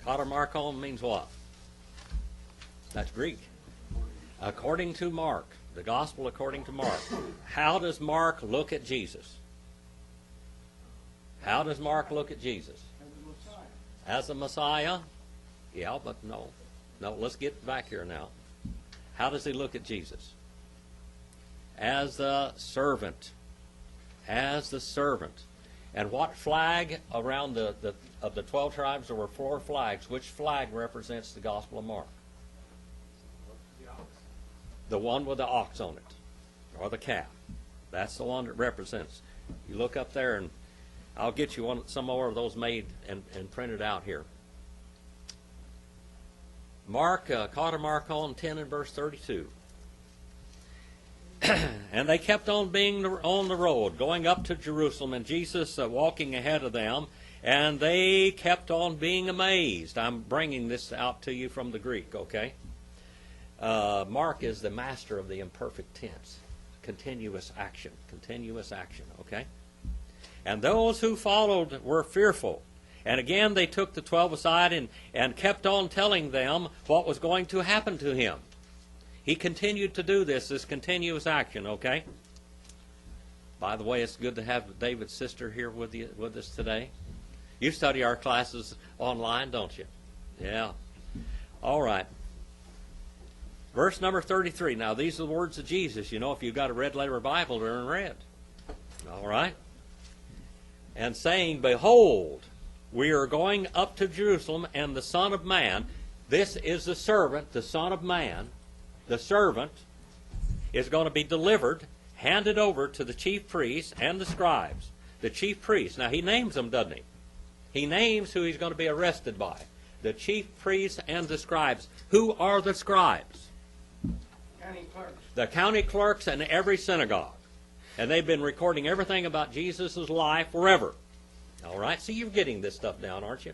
Katamarkon means what? That's Greek. According to Mark, the gospel according to Mark. How does Mark look at Jesus? How does Mark look at Jesus? As the Messiah? Yeah, but no. No, let's get back here now. How does he look at Jesus? As the servant. As the servant. And what flag around of the 12 tribes? There were 4 flags. Which flag represents the Gospel of Mark? The one with the ox on it, or the calf. That's the one that represents. You look up there, and I'll get you some more of those made and printed out here. Mark, Katamarkon 10 and verse 32. And they kept on being on the road, going up to Jerusalem, and Jesus walking ahead of them, and they kept on being amazed. I'm bringing this out to you from the Greek, okay? Mark is the master of the imperfect tense. Continuous action, okay? And those who followed were fearful. And again they took the 12 aside and kept on telling them what was going to happen to him. He continued to do this continuous action, okay? By the way, it's good to have David's sister here with us today. You study our classes online, don't you? Yeah. All right. Verse number 33. Now, these are the words of Jesus. You know, if you've got a red letter Bible, they're in red. All right? And saying, Behold, we are going up to Jerusalem, and the Son of Man, this is the servant, the Son of Man, the servant, is going to be delivered, handed over to the chief priests and the scribes. The chief priests. Now, he names them, doesn't he? He names who he's going to be arrested by. The chief priests and the scribes. Who are the scribes? County clerks. The county clerks in every synagogue. And they've been recording everything about Jesus' life forever. All right? So you're getting this stuff down, aren't you?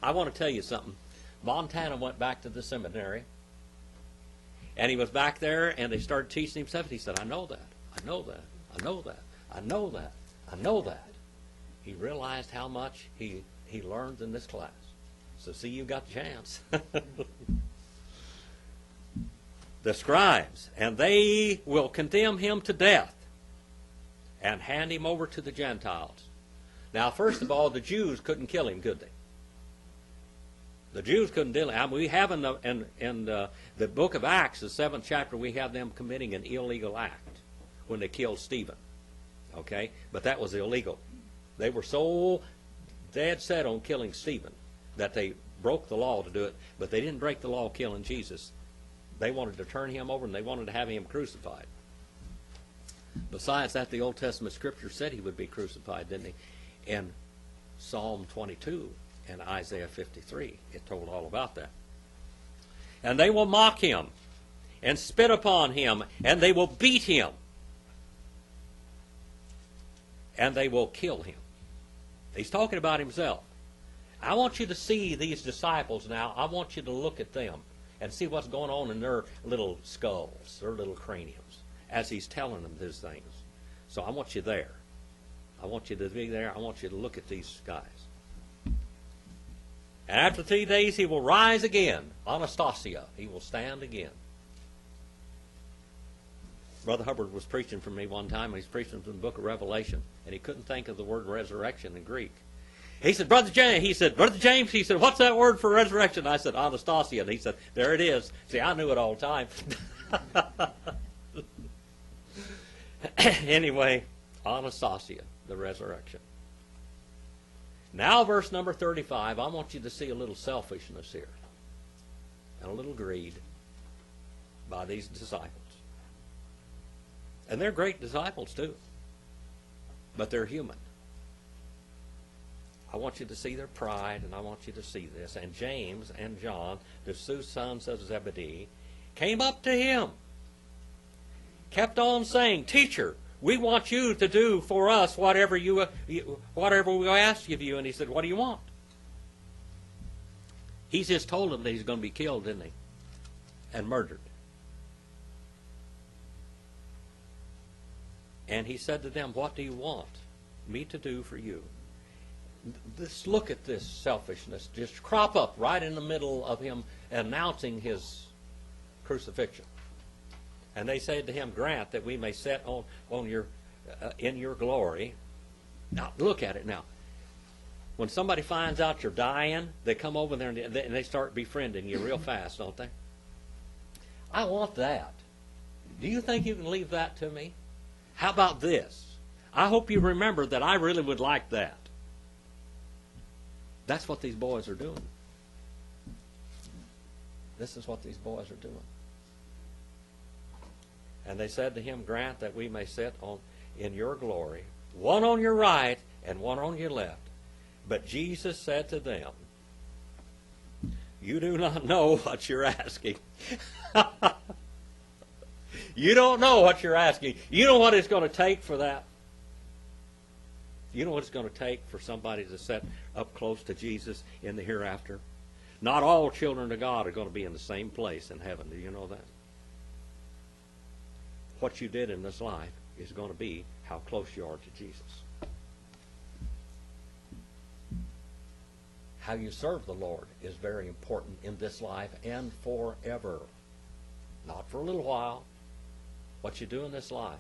I want to tell you something. Montana went back to the seminary. And he was back there, and they started teaching him stuff. He said, I know that. I know that. I know that. I know that. I know that. He realized how much he learned in this class. So see, you've got the chance. The scribes, and they will condemn him to death and hand him over to the Gentiles. Now, first of all, the Jews couldn't kill him, could they? The Jews couldn't do it. I mean, we have in the book of Acts, the 7th chapter, we have them committing an illegal act when they killed Stephen. Okay? But that was illegal. They were so dead set on killing Stephen that they broke the law to do it, but they didn't break the law killing Jesus. They wanted to turn him over, and they wanted to have him crucified. Besides that, the Old Testament scripture said he would be crucified, didn't he? In Psalm 22 and Isaiah 53, it told all about that. And they will mock him and spit upon him, and they will beat him, and they will kill him. He's talking about himself. I want you to see these disciples now. I want you to look at them and see what's going on in their little skulls, their little craniums, as he's telling them these things. So I want you there. I want you to be there. I want you to look at these guys. And after 3 days he will rise again. Anastasia. He will stand again. Brother Hubbard was preaching for me one time, and he's preaching from the book of Revelation, and he couldn't think of the word resurrection in Greek. He said, Brother James, he said, what's that word for resurrection? I said, Anastasia. And he said, there it is. See, I knew it all the time. Anyway, Anastasia, the resurrection. Now, verse number 35, I want you to see a little selfishness here and a little greed by these disciples. And they're great disciples, too. But they're human. I want you to see their pride, and I want you to see this. And James and John, the two sons of Zebedee, came up to him, kept on saying, Teacher, we want you to do for us whatever we ask of you. And he said, what do you want? He's just told them that he's going to be killed, didn't he? And murdered. And he said to them, what do you want me to do for you? Just look at this selfishness just crop up right in the middle of him announcing his crucifixion. And they said to him, grant that we may sit in your glory. Now, look at it now. When somebody finds out you're dying, they come over there and they start befriending you real fast, don't they? I want that. Do you think you can leave that to me? How about this? I hope you remember that I really would like that. That's what these boys are doing. This is what these boys are doing. And they said to him, grant that we may sit in your glory, one on your right and one on your left. But Jesus said to them, you do not know what you're asking. You don't know what you're asking. You know what it's going to take for that? You know what it's going to take for somebody to sit up close to Jesus in the hereafter? Not all children of God are going to be in the same place in heaven. Do you know that? What you did in this life is going to be how close you are to Jesus. How you serve the Lord is very important in this life and forever. Not for a little while. What you do in this life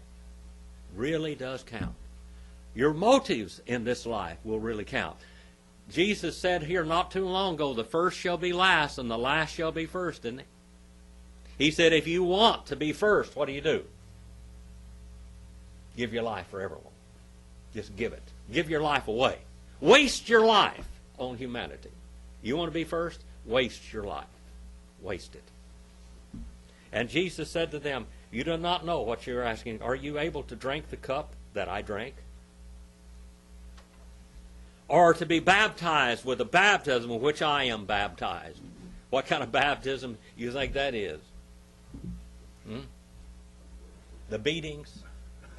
really does count. Your motives in this life will really count. Jesus said here not too long ago, the first shall be last and the last shall be first, didn't he? He said if you want to be first, what do? Give your life for everyone. Just give it. Give your life away. Waste your life on humanity. You want to be first? Waste your life. Waste it. And Jesus said to them, you do not know what you're asking. Are you able to drink the cup that I drank? Or to be baptized with the baptism with which I am baptized? What kind of baptism you think that is? The beatings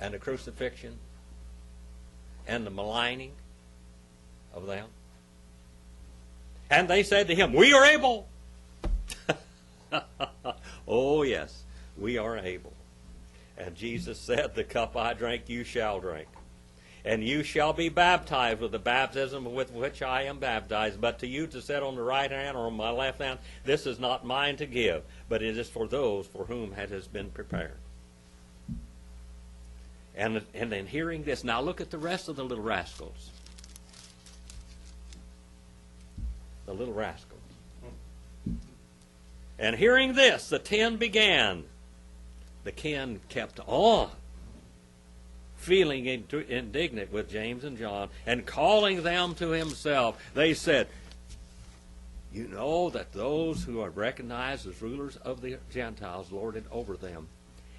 and the crucifixion and the maligning of them. And they said to him, we are able. Oh, yes, we are able. And Jesus said, the cup I drank, you shall drink. And you shall be baptized with the baptism with which I am baptized. But to you to sit on the right hand or on my left hand, this is not mine to give, but it is for those for whom it has been prepared. And then hearing this, now look at the rest of the little rascals. The little rascals. And hearing this, the 10 began. The king kept on, feeling indignant with James and John, and calling them to himself, they said, you know that those who are recognized as rulers of the Gentiles lord it over them,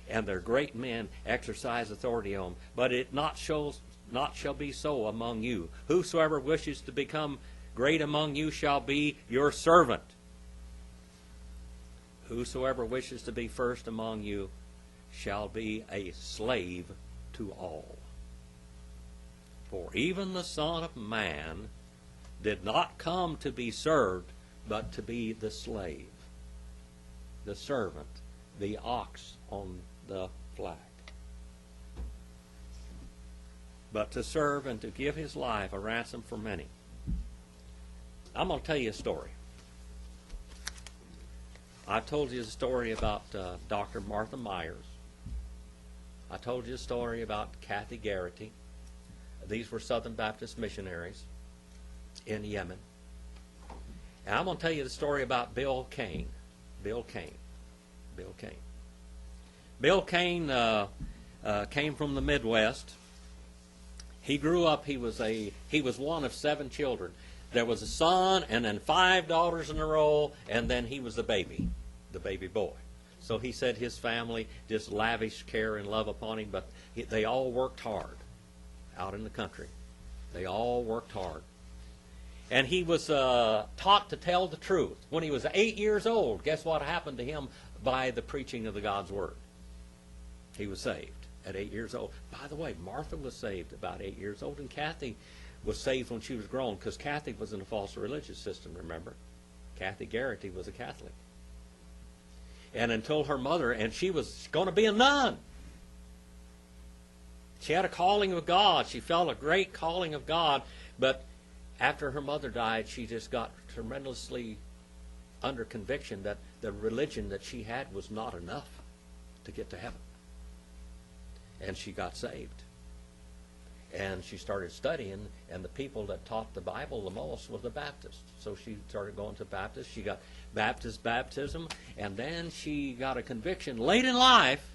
and their great men exercise authority on them. But it not shall be so among you. Whosoever wishes to become great among you shall be your servant. Whosoever wishes to be first among you shall be a slave to all. For even the Son of Man did not come to be served, but to be the slave, the servant, the ox on the flag. But to serve and to give his life a ransom for many. I'm going to tell you a story. I told you the story about Dr. Martha Myers. I told you a story about Kathy Garrity. These were Southern Baptist missionaries in Yemen. And I'm going to tell you the story about Bill Kane. Bill Kane. Bill Kane came from the Midwest. He grew up, he was one of 7 children. There was a son and then 5 daughters in a row, and then he was the baby boy. So he said his family just lavished care and love upon him, but they all worked hard out in the country. They all worked hard. And he was taught to tell the truth. When he was 8 years old, guess what happened to him by the preaching of the God's Word? He was saved at 8 years old. By the way, Martha was saved about 8 years old, and Kathy was saved when she was grown, because Kathy was in a false religious system, remember? Kathy Garrity was a Catholic. And until her mother, and she was going to be a nun. She had a calling of God. She felt a great calling of God, but after her mother died, she just got tremendously under conviction that the religion that she had was not enough to get to heaven. And she got saved. And she started studying, and the people that taught the Bible the most was the Baptists. So she started going to Baptists. She got Baptist baptism, and then she got a conviction late in life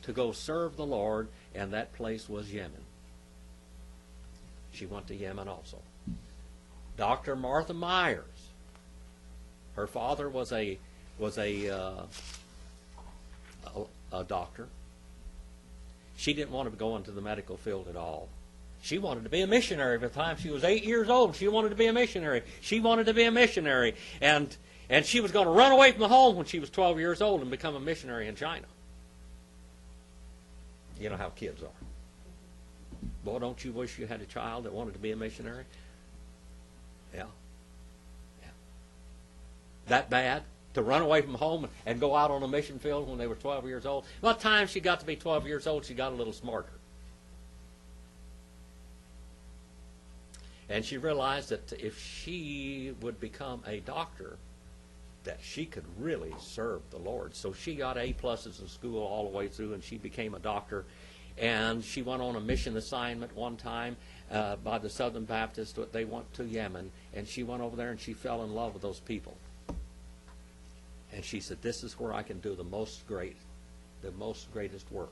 to go serve the Lord, and that place was Yemen. She went to Yemen also. Dr. Martha Myers, her father was a doctor. She didn't want to go into the medical field at all. She wanted to be a missionary. By the time she was 8 years old, she wanted to be a missionary. She wanted to be a missionary. And she was going to run away from the home when she was 12 years old and become a missionary in China. You know how kids are. Boy, don't you wish you had a child that wanted to be a missionary? Yeah. That bad? To run away from home and go out on a mission field when they were 12 years old? By the time she got to be 12 years old, she got a little smarter. And she realized that if she would become a doctor, that she could really serve the Lord. So she got A+s in school all the way through, and she became a doctor. And she went on a mission assignment one time by the Southern Baptists. They went to Yemen, and she went over there and she fell in love with those people. And she said, this is where I can do the most greatest work.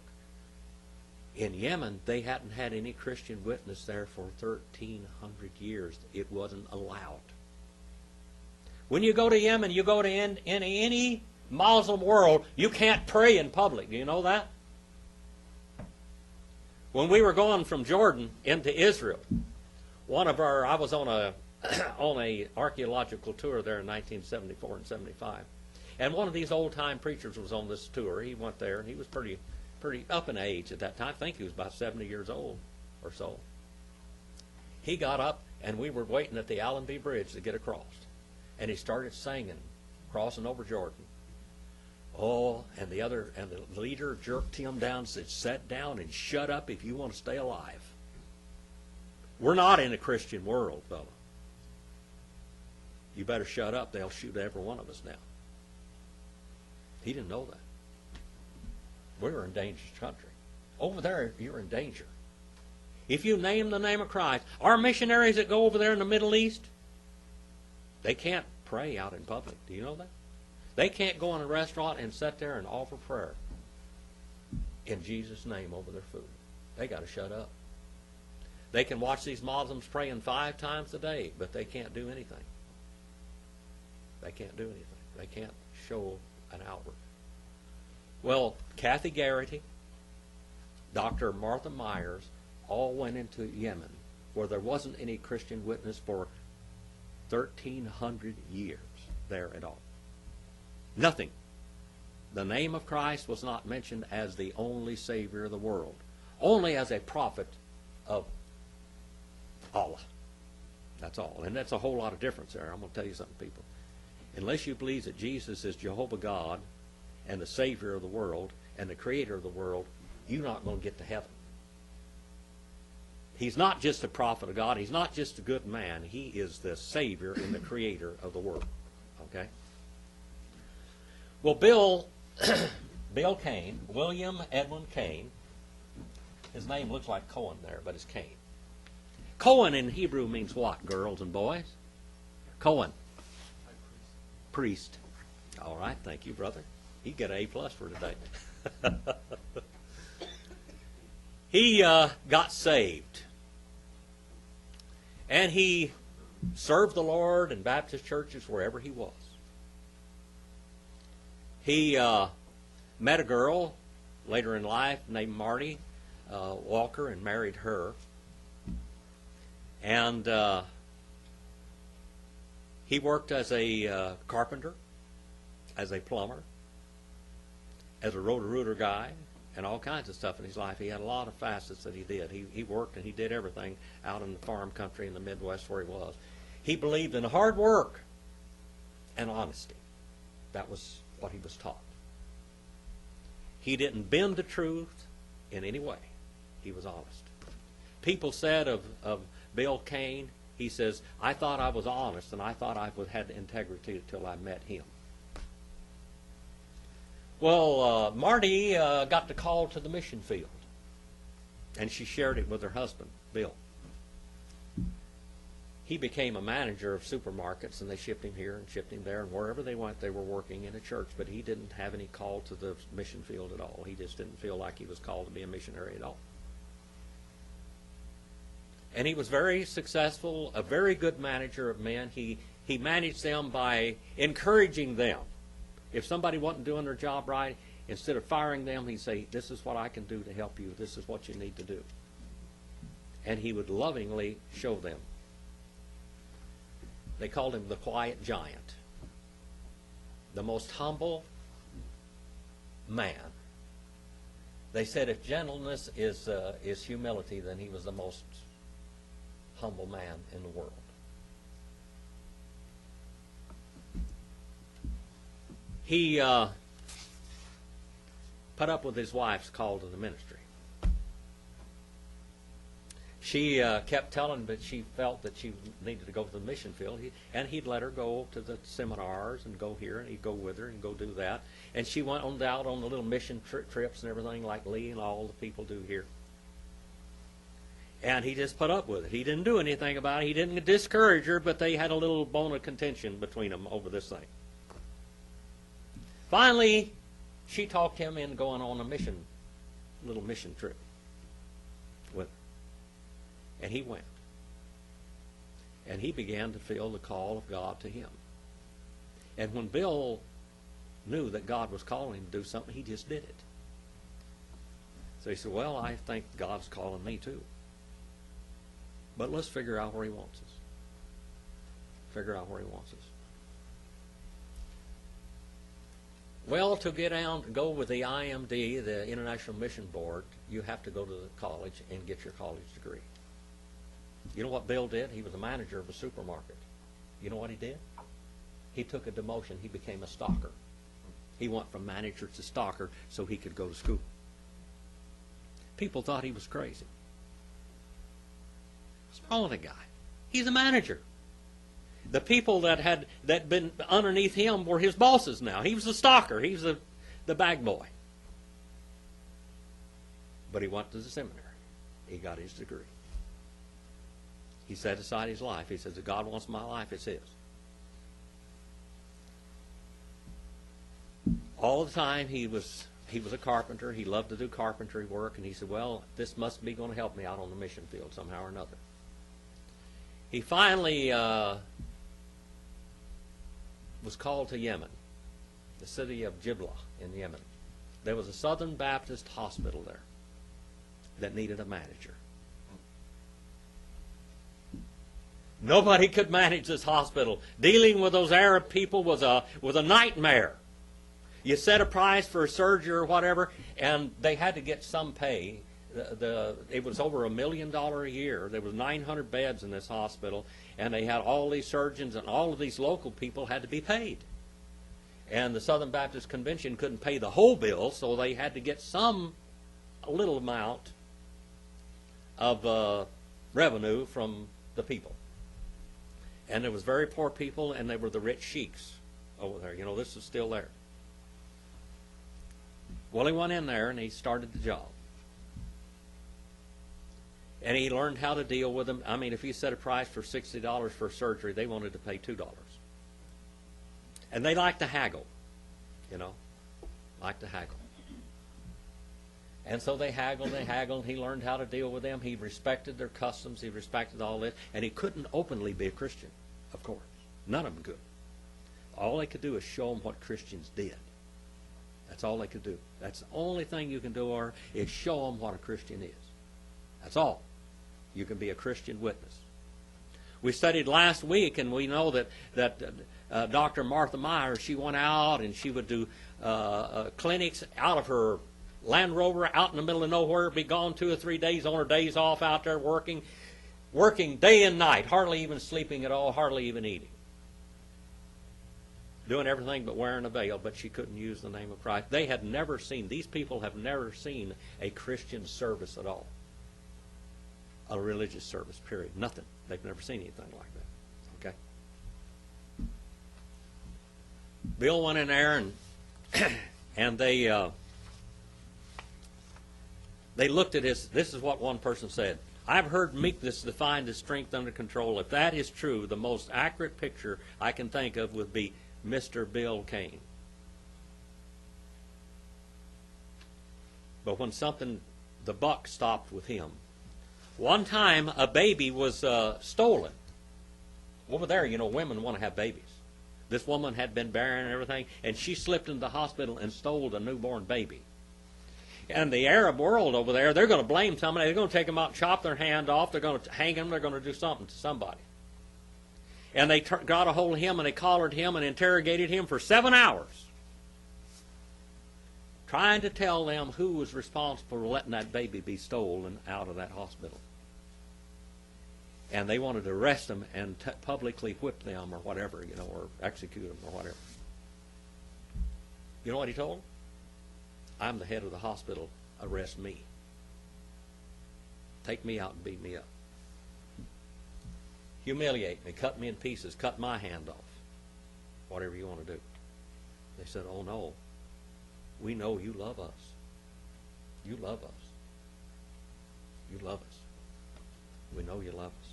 In Yemen, they hadn't had any Christian witness there for 1,300 years. It wasn't allowed. When you go to Yemen, you go to any Muslim world, you can't pray in public. Do you know that? When we were going from Jordan into Israel, I was on a archaeological tour there in 1974 and 75. And one of these old-time preachers was on this tour. He went there, and he was pretty up in age at that time. I think he was about 70 years old or so. He got up, and we were waiting at the Allenby Bridge to get across. And he started singing, crossing over Jordan. Oh, and the leader jerked him down and said, sit down and shut up if you want to stay alive. We're not in a Christian world, fella. You better shut up. They'll shoot every one of us now. He didn't know that. We were in dangerous country. Over there, you're in danger. If you name the name of Christ, our missionaries that go over there in the Middle East, they can't pray out in public. Do you know that? They can't go in a restaurant and sit there and offer prayer in Jesus' name over their food. They got to shut up. They can watch these Muslims praying 5 times a day, but they can't do anything. They can't do anything. They can't show an outward. Well, Kathy Garrity, Dr. Martha Myers, all went into Yemen, where there wasn't any Christian witness for 1,300 years there at all. Nothing. The name of Christ was not mentioned as the only Savior of the world, only as a prophet of Allah. That's all. And that's a whole lot of difference there. I'm going to tell you something, people. Unless you believe that Jesus is Jehovah God and the Savior of the world and the Creator of the world, you're not going to get to heaven. He's not just a prophet of God. He's not just a good man. He is the Savior and the Creator of the world. Okay? Well, Bill Kane, William Edwin Kane, his name looks like Cohen there, but it's Kane. Cohen in Hebrew means what, girls and boys? Cohen. Priest. All right, thank you, brother. He got an A+ for today. He got saved. And he served the Lord in Baptist churches wherever he was. He met a girl later in life named Marty Walker and married her. And he worked as a carpenter, as a plumber, as a rotor-rooter guy, and all kinds of stuff in his life. He had a lot of facets that he did. He worked and he did everything out in the farm country in the Midwest where he was. He believed in hard work and honesty. That was what he was taught. He didn't bend the truth in any way. He was honest. People said of Bill Kane, He says, I thought I was honest and I thought I had integrity until I met him. Well, Marty got the call to the mission field, and she shared it with her husband, Bill. He became a manager of supermarkets, and they shipped him here and shipped him there, and wherever they went, they were working in a church, but he didn't have any call to the mission field at all. He just didn't feel like he was called to be a missionary at all. And he was very successful, a very good manager of men. He managed them by encouraging them. If somebody wasn't doing their job right, instead of firing them, he'd say, this is what I can do to help you. This is what you need to do. And he would lovingly show them. They called him the quiet giant. The most humble man. They said if gentleness is humility, then he was the most humble man in the world. He put up with his wife's call to the ministry. She kept telling him that she felt that she needed to go to the mission field, and he'd let her go to the seminars and go here, and he'd go with her and go do that. And she went out on the little mission trips and everything like Lee and all the people do here. And he just put up with it. He didn't do anything about it. He didn't discourage her, but they had a little bone of contention between them over this thing. Finally, she talked him into going on a little mission trip with her. And he went. And he began to feel the call of God to him. And when Bill knew that God was calling him to do something, he just did it. So he said, well, I think God's calling me too. But let's figure out where he wants us. Figure out where he wants us. Well, to get down, go with the IMD, the International Mission Board, you have to go to the college and get your college degree. You know what Bill did? He was a manager of a supermarket. You know what he did? He took a demotion. He became a stocker. He went from manager to stocker so he could go to school. People thought he was crazy. What's wrong with the guy? He's a manager. The people that had been underneath him were his bosses now. He was the stocker. He was the bag boy. But he went to the seminary. He got his degree. He set aside his life. He says, if God wants my life, it's his. All the time he was a carpenter. He loved to do carpentry work. And he said, well, this must be going to help me out on the mission field somehow or another. He finally was called to Yemen, the city of Jibla in Yemen. There was a Southern Baptist hospital there that needed a manager. Nobody could manage this hospital. Dealing with those Arab people was a nightmare. You set a price for a surgery or whatever, and they had to get some pay. It was over $1 million a year. There was 900 beds in this hospital, and they had all these surgeons, and all of these local people had to be paid. And the Southern Baptist Convention couldn't pay the whole bill, so they had to get a little amount of revenue from the people. And there was very poor people, and they were the rich sheiks over there. You know, this is still there. Well, he went in there, and he started the job. And he learned how to deal with them. I mean, if you set a price for $60 for surgery, they wanted to pay $2. And they like to haggle, you know, like to haggle. And so they haggled, and he learned how to deal with them. He respected their customs. He respected all this. And he couldn't openly be a Christian, of course. None of them could. All they could do is show them what Christians did. That's all they could do. That's the only thing you can do is show them what a Christian is. That's all. You can be a Christian witness. We studied last week, and we know that Dr. Martha Meyer, she went out and she would do clinics out of her Land Rover out in the middle of nowhere, be gone 2 or 3 days on her days off out there working day and night, hardly even sleeping at all, hardly even eating. Doing everything but wearing a veil, but she couldn't use the name of Christ. These people have never seen a Christian service at all. A religious service, period. Nothing. They've never seen anything like that. Okay. Bill went in there and they looked at his. This is what one person said. I've heard meekness defined as strength under control. If that is true, the most accurate picture I can think of would be Mr. Bill Kane. But when the buck stopped with him. One time, a baby was stolen. Over there, women want to have babies. This woman had been barren and everything, and she slipped into the hospital and stole the newborn baby. And the Arab world over there, they're going to blame somebody. They're going to take them out, chop their hand off. They're going to hang him. They're going to do something to somebody. And they got a hold of him, and they collared him and interrogated him for 7 hours, trying to tell them who was responsible for letting that baby be stolen out of that hospital. And they wanted to arrest them and publicly whip them or whatever, or execute them or whatever. You know what he told them? I'm the head of the hospital. Arrest me. Take me out and beat me up. Humiliate me. Cut me in pieces. Cut my hand off. Whatever you want to do. They said, oh no. We know you love us. You love us. You love us. We know you love us.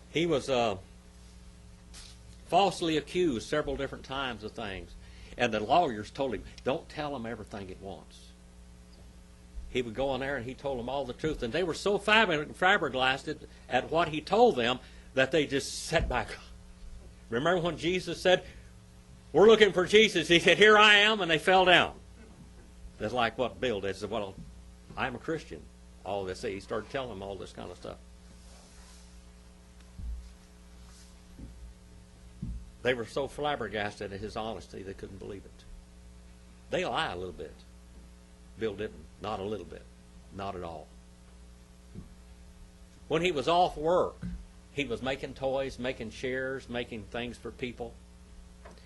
He was falsely accused several different times of things. And the lawyers told him, don't tell him everything at once. He would go in there and he told them all the truth. And they were so flabbergasted at what he told them that they just sat back. Remember when Jesus said, we're looking for Jesus. He said, here I am. And they fell down. That's like what Bill did. He said, well, I'm a Christian. All this. He started telling them all this kind of stuff. They were so flabbergasted at his honesty they couldn't believe it. They lie a little bit. Bill didn't. Not a little bit. Not at all. When he was off work, he was making toys, making chairs, making things for people.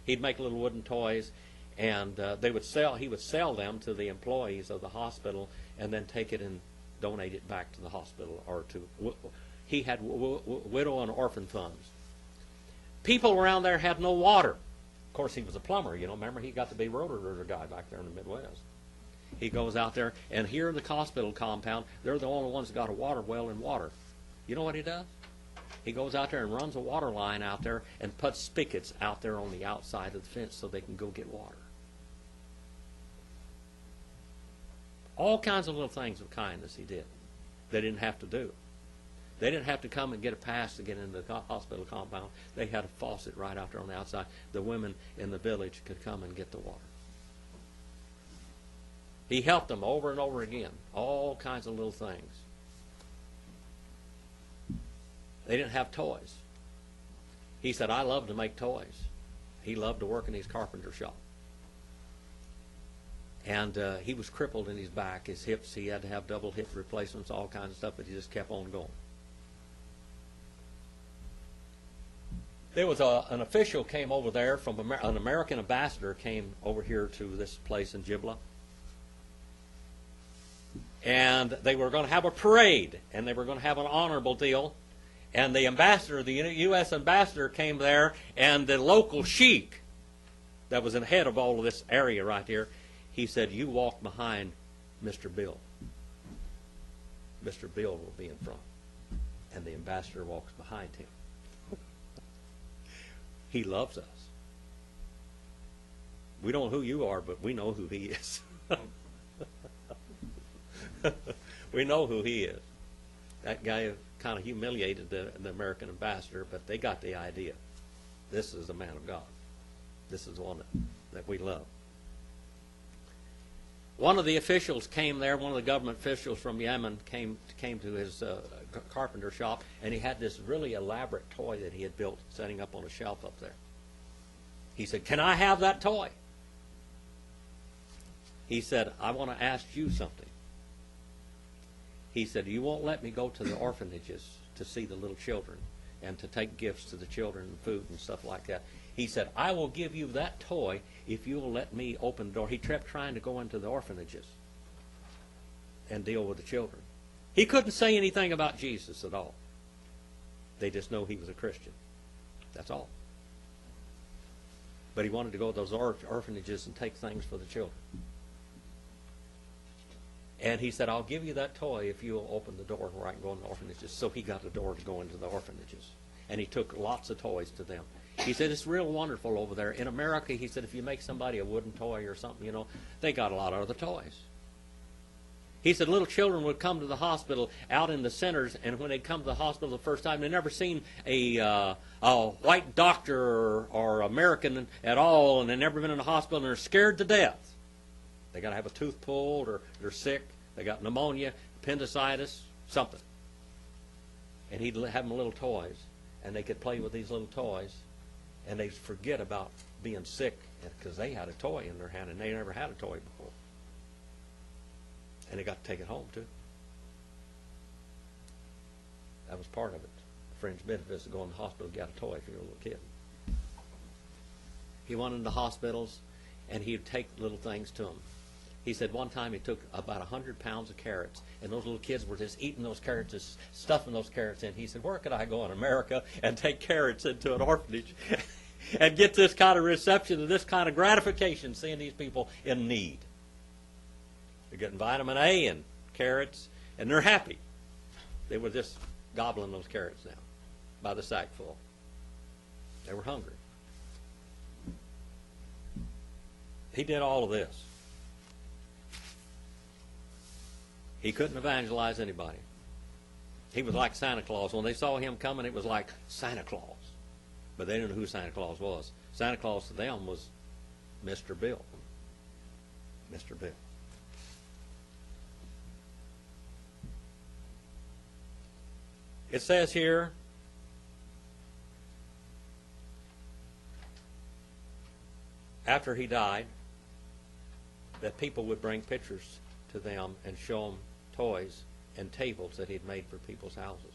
He'd make little wooden toys, and he would sell them to the employees of the hospital and then take it and donate it back to the hospital or to. He had widow and orphan funds. People around there had no water. Of course, he was a plumber. Remember, he got to be Roto-Rooter guy back there in the Midwest. He goes out there, and here in the hospital compound, they're the only ones that got a water well and water. You know what he does? He goes out there and runs a water line out there and puts spigots out there on the outside of the fence so they can go get water. All kinds of little things of kindness he did. They didn't have to do. They didn't have to come and get a pass to get into the hospital compound. They had a faucet right out there on the outside. The women in the village could come and get the water. He helped them over and over again. All kinds of little things. They didn't have toys. He said, I love to make toys. He loved to work in his carpenter shop. And he was crippled in his back, his hips. He had to have double hip replacements, all kinds of stuff, but he just kept on going. There was an official came over there from an American ambassador came over here to this place in Gibla. And they were going to have a parade, and they were going to have an honorable deal. And the ambassador, the U.S. ambassador came there, and the local sheik that was in the head of all of this area right here, he said, you walk behind Mr. Bill. Mr. Bill will be in front. And the ambassador walks behind him. He loves us. We don't know who you are, but we know who he is. We know who he is. That guy kind of humiliated the American ambassador, but they got the idea. This is the man of God. This is the one that we love. One of the officials came there, one of the government officials from Yemen came to his carpenter shop, and he had this really elaborate toy that he had built, setting up on a shelf up there. He said, can I have that toy? He said, I want to ask you something. He said, you won't let me go to the orphanages to see the little children and to take gifts to the children and food and stuff like that. He said, I will give you that toy if you will let me open the door. He kept trying to go into the orphanages and deal with the children. He couldn't say anything about Jesus at all. They just know he was a Christian. That's all. But he wanted to go to those orphanages and take things for the children. And he said, I'll give you that toy if you'll open the door where I can go in the orphanages. So he got a door to go into the orphanages. And he took lots of toys to them. He said, it's real wonderful over there. In America, he said, if you make somebody a wooden toy or something, you know, they got a lot of other toys. He said little children would come to the hospital out in the centers, and when they'd come to the hospital the first time, they'd never seen a white doctor or American at all, and they'd never been in a hospital, and they're scared to death. They got to have a tooth pulled, or they're sick, they got pneumonia, appendicitis, something. And he'd have them little toys, and they could play with these little toys, and they'd forget about being sick because they had a toy in their hand, and they never had a toy before. And they got to take it home, too. That was part of it. Fringe benefits to go in the hospital and get a toy for your little kid. He went into hospitals, and he'd take little things to them. He said one time he took about 100 pounds of carrots, and those little kids were just eating those carrots, just stuffing those carrots in. He said, where could I go in America and take carrots into an orphanage and get this kind of reception and this kind of gratification, seeing these people in need? They're getting vitamin A and carrots, and they're happy. They were just gobbling those carrots now by the sackful. They were hungry. He did all of this. He couldn't evangelize anybody. He was like Santa Claus. When they saw him coming, it was like Santa Claus. But they didn't know who Santa Claus was. Santa Claus to them was Mr. Bill. Mr. Bill. It says here, after he died, that people would bring pictures to them and show them toys and tables that he'd made for people's houses.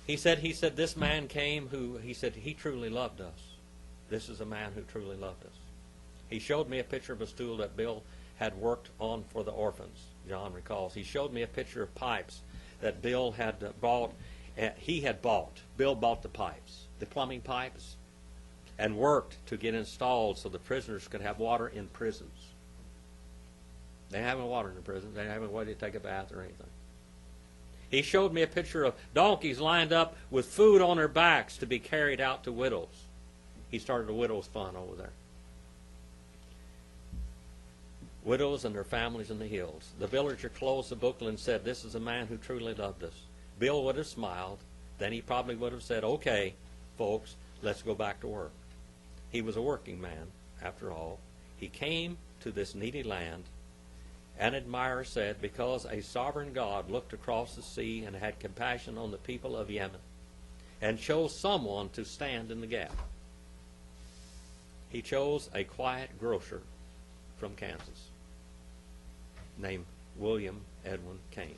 He said, this man came he said, he truly loved us. This is a man who truly loved us. He showed me a picture of a stool that Bill had worked on for the orphans, John recalls. He showed me a picture of pipes that Bill had bought. Bill bought the pipes, the plumbing pipes, and worked to get installed so the prisoners could have water in prisons. They didn't have any water in the prison. They didn't have any way to take a bath or anything. He showed me a picture of donkeys lined up with food on their backs to be carried out to widows. He started a widow's fund over there. Widows and their families in the hills. The villager closed the booklet and said, this is a man who truly loved us. Bill would have smiled. Then he probably would have said, okay, folks, let's go back to work. He was a working man, after all. He came to this needy land. An admirer said, because a sovereign God looked across the sea and had compassion on the people of Yemen and chose someone to stand in the gap. He chose a quiet grocer from Kansas named William Edwin Kane.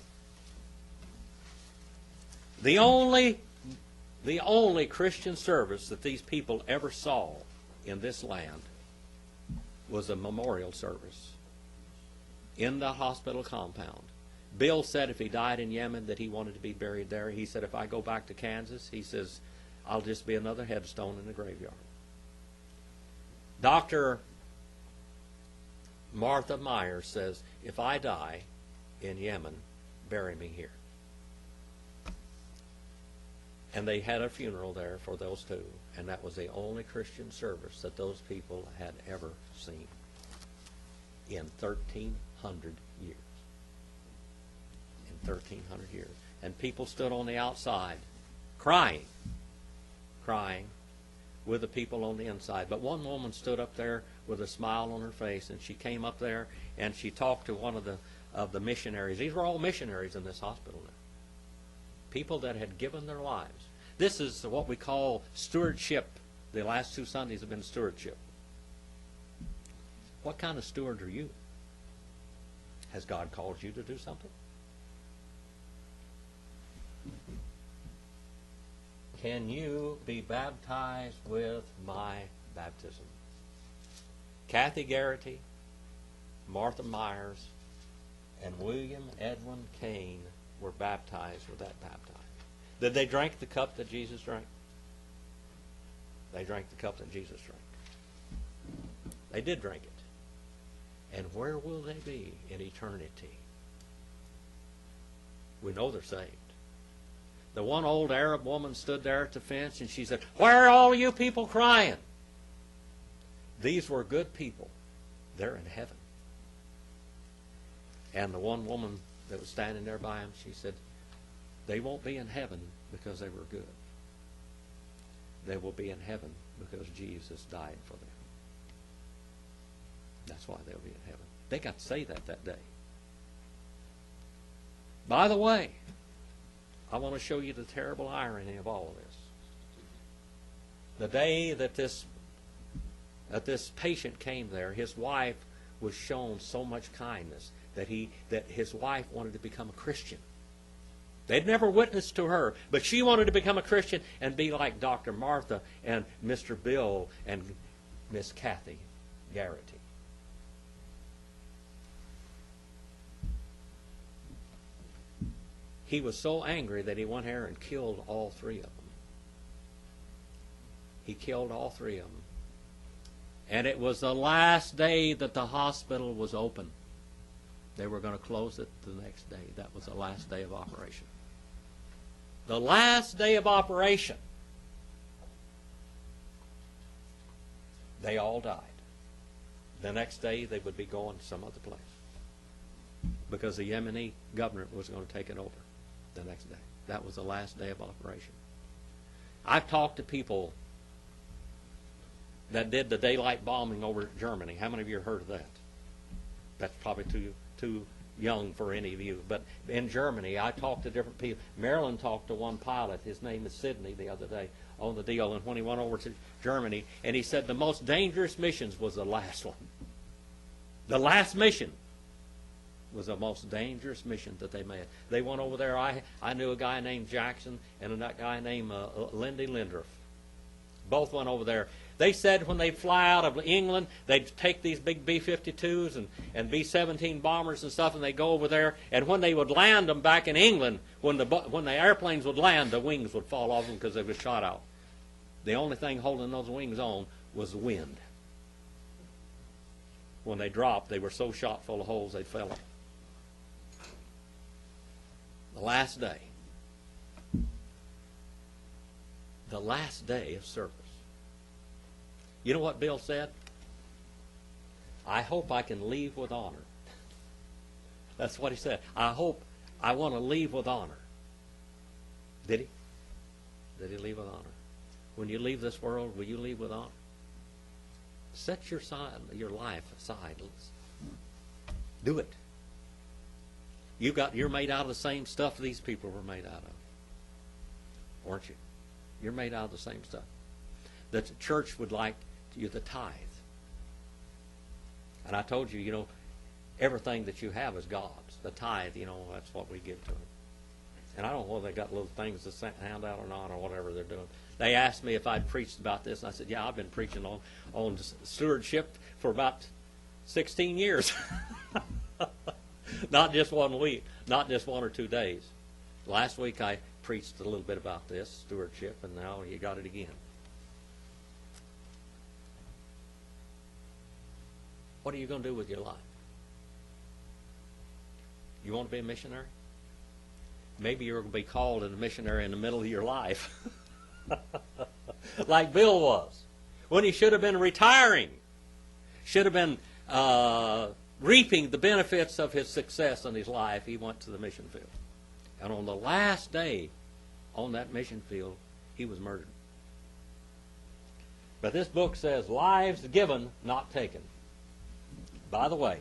The only Christian service that these people ever saw in this land was a memorial service in the hospital compound. Bill said if he died in Yemen that he wanted to be buried there. He said, if I go back to Kansas, he says, I'll just be another headstone in the graveyard. Dr. Martha Myers says, if I die in Yemen, bury me here. And they had a funeral there for those two, and that was the only Christian service that those people had ever seen in 1,300 years. In 1,300 years. And people stood on the outside crying with the people on the inside. But one woman stood up there with a smile on her face, and she came up there and she talked to one of the missionaries. These were all missionaries in this hospital now. People that had given their lives. This is what we call stewardship. The last 2 Sundays have been stewardship. What kind of steward are you? Has God called you to do something? Can you be baptized with my baptism? Kathy Garrity, Martha Myers, and William Edwin Kane were baptized with that baptism. Did they drink the cup that Jesus drank? They drank the cup that Jesus drank. They did drink it. And where will they be in eternity? We know they're saved. The one old Arab woman stood there at the fence and she said, "Where are all you people crying?" These were good people. They're in heaven. And the one woman that was standing there by him, she said, "They won't be in heaven because they were good. They will be in heaven because Jesus died for them." That's why they'll be in heaven. They got to say that day. By the way, I want to show you the terrible irony of all of this. The day that this patient came there, his wife was shown so much kindness that his wife wanted to become a Christian. They'd never witnessed to her, but she wanted to become a Christian and be like Dr. Martha and Mr. Bill and Miss Kathy Garrity. He was so angry that he went there and killed all three of them. He killed all three of them. And it was the last day that the hospital was open. They were going to close it the next day. That was the last day of operation. The last day of operation. They all died. The next day they would be going to some other place. Because the Yemeni government was going to take it over the next day. That was the last day of operation. I've talked to people that did the daylight bombing over Germany. How many of you have heard of that? That's probably too young for any of you. But in Germany, I talked to different people. Maryland talked to one pilot. His name is Sidney the other day on the deal. And when he went over to Germany, and he said the most dangerous missions was the last one. The last mission was the most dangerous mission that they made. They went over there. I knew a guy named Jackson and a guy named Lindy Lindorf. Both went over there. They said when they fly out of England, they'd take these big B-52s and B-17 bombers and stuff, and they go over there. And when they would land them back in England, when the airplanes would land, the wings would fall off them because they were shot out. The only thing holding those wings on was the wind. When they dropped, they were so shot full of holes they fell off. The last day. The last day of service. You know what Bill said? "I hope I can leave with honor." That's what he said. I want to leave with honor. Did he? Did he leave with honor? When you leave this world, will you leave with honor? Set your life aside. Do it. You're made out of the same stuff these people were made out of. Weren't you? You're made out of the same stuff. The church would like you the tithe. And I told you, everything that you have is God's. The tithe, that's what we give to Him. And I don't know whether they got little things to hand out or not or whatever they're doing. They asked me if I'd preached about this, and I said, yeah, I've been preaching on stewardship for about 16 years. Not just 1 week, not just 1 or 2 days. Last week I preached a little bit about this, stewardship, and now you got it again. What are you going to do with your life? You want to be a missionary? Maybe you're going to be called as a missionary in the middle of your life. Like Bill was. When he should have been retiring. Should have been reaping the benefits of his success in his life. He went to the mission field. And on the last day on that mission field, he was murdered. But this book says, lives given, not taken. By the way,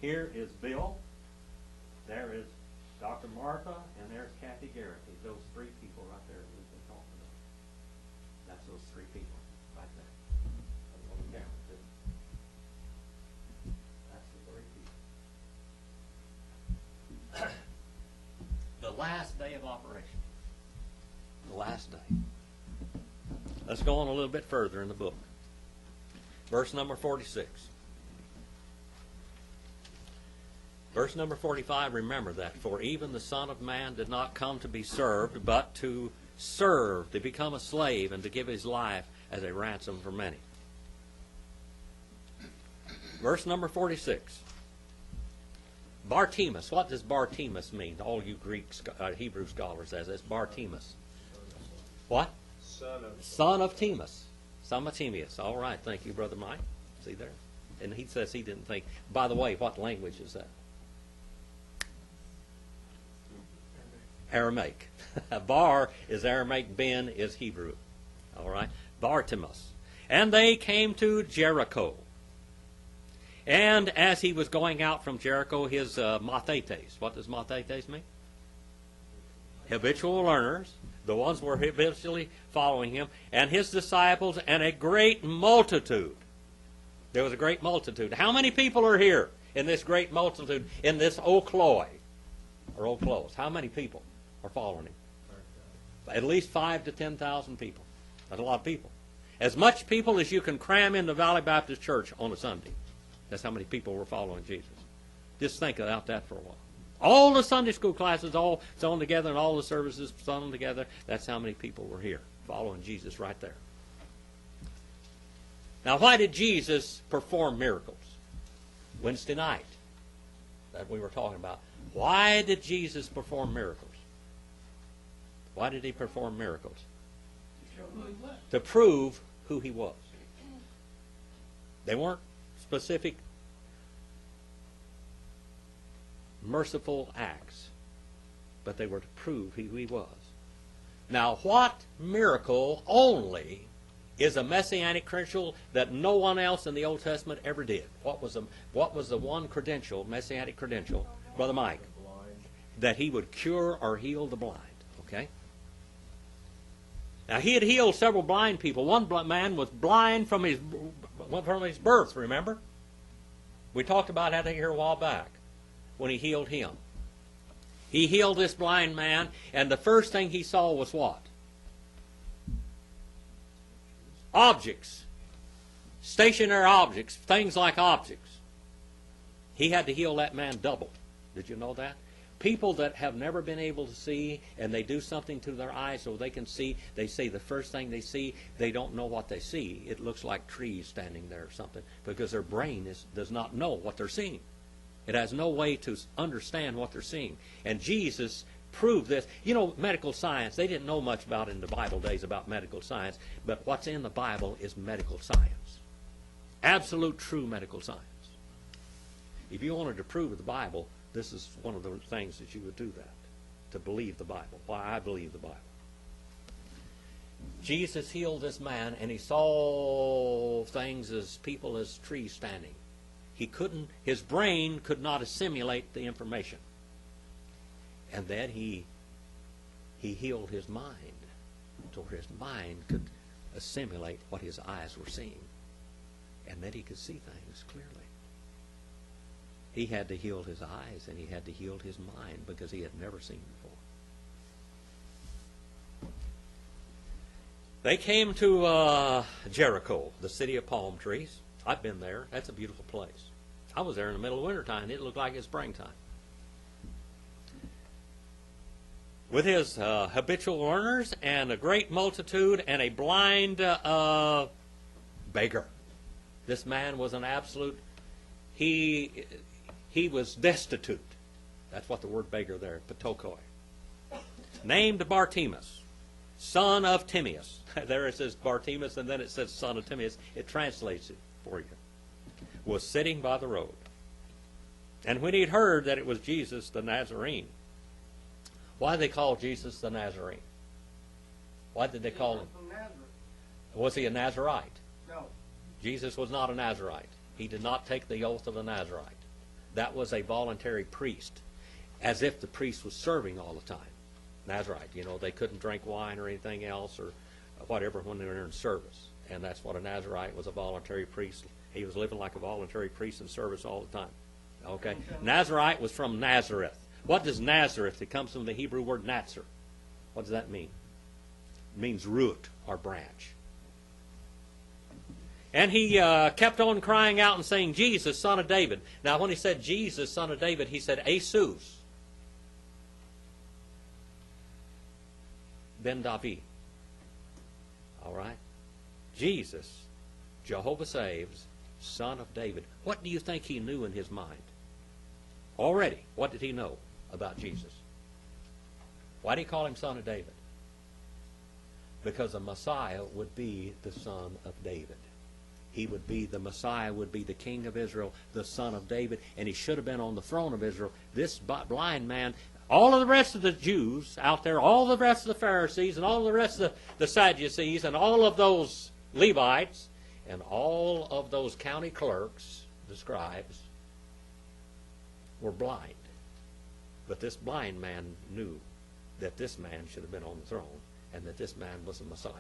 here is Bill, there is Dr. Martha, and there's Kathy Garrity. Those 3 people right there that we've been talking about. That's those 3 people right there. That's on the camera, too. That's the 3 people. The last day of operation. The last day. Let's go on a little bit further in the book. Verse number 46. Verse number 45, remember that. For even the Son of Man did not come to be served, but to serve, to become a slave, and to give his life as a ransom for many. Verse number 46. Bartimaeus. What does Bartimaeus mean? All you Hebrew scholars says it's Bartimaeus. What? Son of Timaeus. Son of Timaeus. All right. Thank you, Brother Mike. See there? And he says he didn't think. By the way, what language is that? Aramaic. Bar is Aramaic. Ben is Hebrew. All right. Bartimaeus. And they came to Jericho. And as he was going out from Jericho, his mathetes. What does mathetes mean? Habitual learners. The ones were habitually following him. And his disciples and a great multitude. There was a great multitude. How many people are here in this great multitude, in this Okloi, or Old Close? How many people are following him? At least 5,000 to 10,000 people. That's a lot of people. As much people as you can cram into Valley Baptist Church on a Sunday. That's how many people were following Jesus. Just think about that for a while. All the Sunday school classes all thrown together and all the services thrown together. That's how many people were here following Jesus right there. Now, why did Jesus perform miracles? Wednesday night that we were talking about. Why did Jesus perform miracles? Why did he perform miracles? To prove who he was. They weren't specific merciful acts, but they were to prove who he was. Now, what miracle only is a messianic credential that no one else in the Old Testament ever did? What was the one credential, messianic credential, Brother Mike? That he would cure or heal the blind. Okay? Now, he had healed several blind people. One man was blind from his birth, remember? We talked about that here a while back when he healed him. He healed this blind man, and the first thing he saw was what? Objects. Stationary objects. Things like objects. He had to heal that man double. Did you know that? People that have never been able to see, and they do something to their eyes so they can see, they say the first thing they see, they don't know what they see. It looks like trees standing there or something, because their brain does not know what they're seeing. It has no way to understand what they're seeing. And Jesus proved this. You know, medical science, they didn't know much about it in the Bible days about medical science, but what's in the Bible is medical science. Absolute true medical science. If you wanted to prove the Bible, this is one of the things that you would do that, to believe the Bible. Why I believe the Bible. Jesus healed this man, and he saw things as people as trees standing. His brain could not assimilate the information. And then he healed his mind, so his mind could assimilate what his eyes were seeing. And then he could see things clearly. He had to heal his eyes, and he had to heal his mind, because he had never seen before. They came to Jericho, the city of palm trees. I've been there. That's a beautiful place. I was there in the middle of wintertime. It looked like it's springtime. With his habitual learners and a great multitude and a blind beggar. This man was an absolute... He was destitute. That's what the word beggar there, patokoi. Named Bartimaeus, son of Timaeus. There it says Bartimaeus, and then it says son of Timaeus. It translates it for you. Was sitting by the road. And when he'd heard that it was Jesus the Nazarene, why did they call Jesus the Nazarene? Why did they call him? Was he a Nazarite? No. Jesus was not a Nazarite. He did not take the oath of a Nazarite. That was a voluntary priest, as if the priest was serving all the time. Nazarite, you know, they couldn't drink wine or anything else or whatever when they were in service. And that's what a Nazarite was, a voluntary priest. He was living like a voluntary priest in service all the time. Okay? Nazarite was from Nazareth. What does Nazareth? It comes from the Hebrew word Natzer. What does that mean? It means root or branch. And he kept on crying out and saying, Jesus, son of David. Now, when he said Jesus, son of David, he said, Jesus, ben David. All right? Jesus, Jehovah saves, son of David. What do you think he knew in his mind? Already, what did he know about Jesus? Why do you call him son of David? Because the Messiah would be the son of David. He would be, the Messiah would be the king of Israel, the son of David, and he should have been on the throne of Israel. This blind man, all of the rest of the Jews out there, all the rest of the Pharisees, and all the rest of the Sadducees, and all of those Levites, and all of those county clerks, the scribes, were blind. But this blind man knew that this man should have been on the throne, and that this man was the Messiah.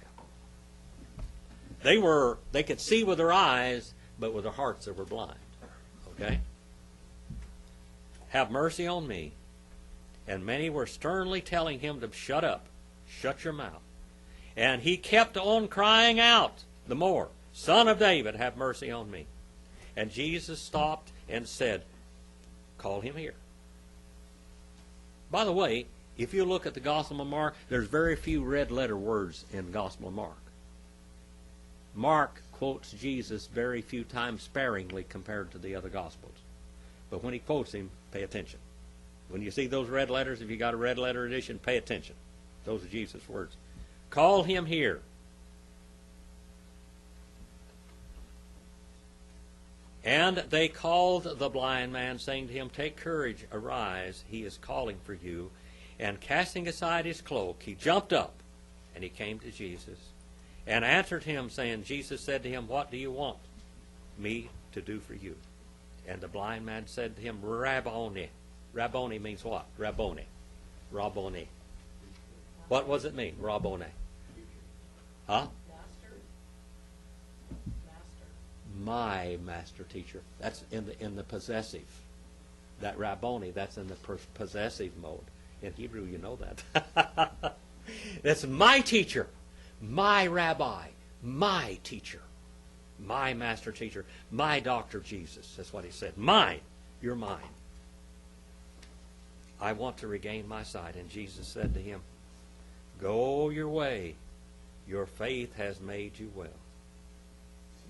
They could see with their eyes, but with their hearts they were blind. Okay? Have mercy on me. And many were sternly telling him to shut up, shut your mouth. And he kept on crying out the more, Son of David, have mercy on me. And Jesus stopped and said, call him here. By the way, if you look at the Gospel of Mark, there's very few red letter words in the Gospel of Mark. Mark quotes Jesus very few times sparingly compared to the other Gospels. But when he quotes him, pay attention. When you see those red letters, if you got a red letter edition, pay attention. Those are Jesus' words. Call him here. And they called the blind man, saying to him, take courage, arise, he is calling for you. And casting aside his cloak, he jumped up, and he came to Jesus, and answered him, saying, Jesus said to him, what do you want me to do for you? And the blind man said to him, Rabboni. Rabboni means what? Rabboni. Rabboni. What does it mean, Rabboni? Huh? My master teacher. That's in the possessive. That Rabboni, that's in the possessive mode. In Hebrew, you know that. That's my teacher, my rabbi, my teacher, my master teacher, my doctor Jesus. That's what he said. Mine, you're mine. I want to regain my sight. And Jesus said to him, go your way. Your faith has made you well.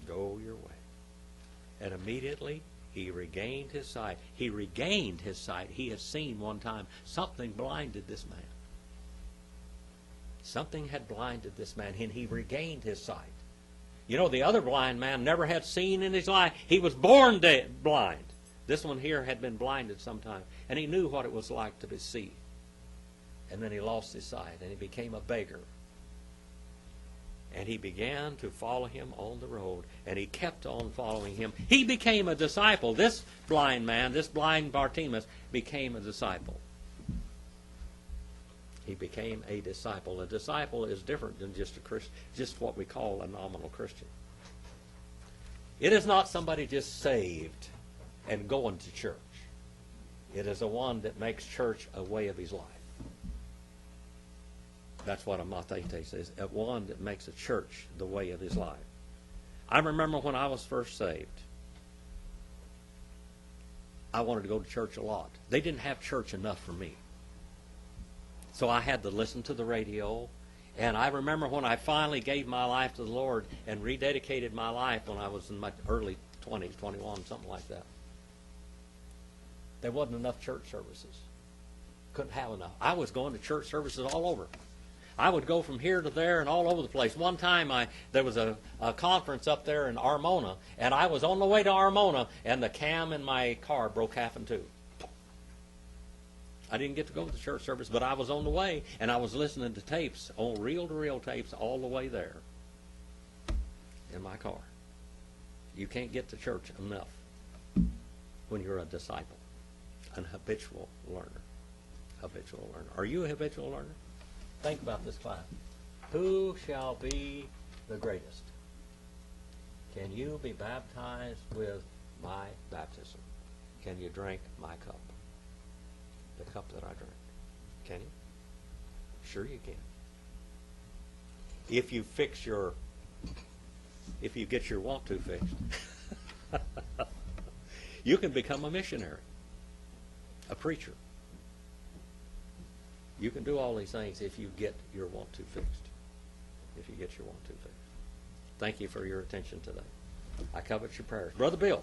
Go your way. And immediately he regained his sight. He regained his sight. He had seen one time. Something blinded this man. Something had blinded this man, and he regained his sight. You know, the other blind man never had seen in his life. He was born blind. This one here had been blinded sometime, and he knew what it was like to see. And then he lost his sight, and he became a beggar. And he began to follow him on the road, and he kept on following him. He became a disciple. This blind man, this blind Bartimaeus, became a disciple. He became a disciple. A disciple is different than just a Christian, just what we call a nominal Christian. It is not somebody just saved and going to church. It is the one that makes church a way of his life. That's what a matete says, a one that makes a church the way of his life. I remember when I was first saved, I wanted to go to church a lot. They didn't have church enough for me. So I had to listen to the radio. And I remember when I finally gave my life to the Lord and rededicated my life when I was in my early 20s, 21, something like that. There wasn't enough church services. Couldn't have enough. I was going to church services all over. I would go from here to there and all over the place. One time there was a conference up there in Armona, and I was on the way to Armona, and the cam in my car broke half in two. I didn't get to go to the church service, but I was on the way, and I was listening to tapes, on reel-to-reel tapes, all the way there in my car. You can't get to church enough when you're a disciple, an habitual learner. Habitual learner. Are you a habitual learner? Think about this class. Who shall be the greatest? Can you be baptized with my baptism? Can you drink my cup? The cup that I drink. Can you? Sure you can. If you fix your if you get your want to fixed. You can become a missionary, a preacher. You can do all these things if you get your want to fixed. If you get your want to fixed. Thank you for your attention today. I covet your prayers. Brother Bill.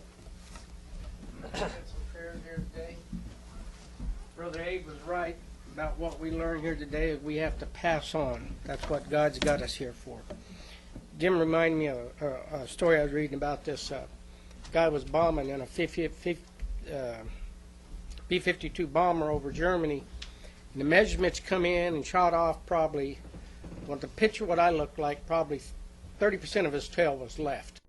Got some prayers here today. Brother Abe was right about what we learned here today is we have to pass on. That's what God's got us here for. Jim reminded me of a story I was reading about this guy was bombing in a B-52 bomber over Germany. And the measurements come in and shot off probably, well, to picture what I looked like, probably 30% of his tail was left.